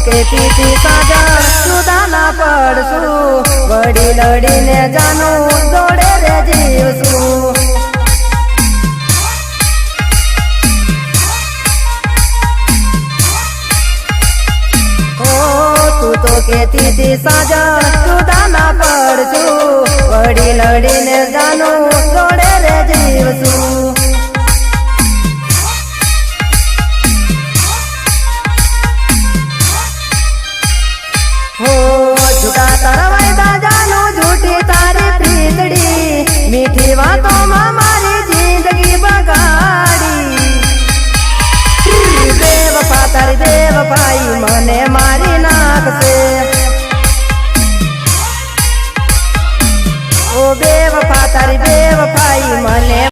કેતી તી સાજા જુદા ના પડશું વડી લડીને જાનું જોડે રે જીવશું તું તો કેતી તી સાજા જુદા ના પડશું વડી લડીને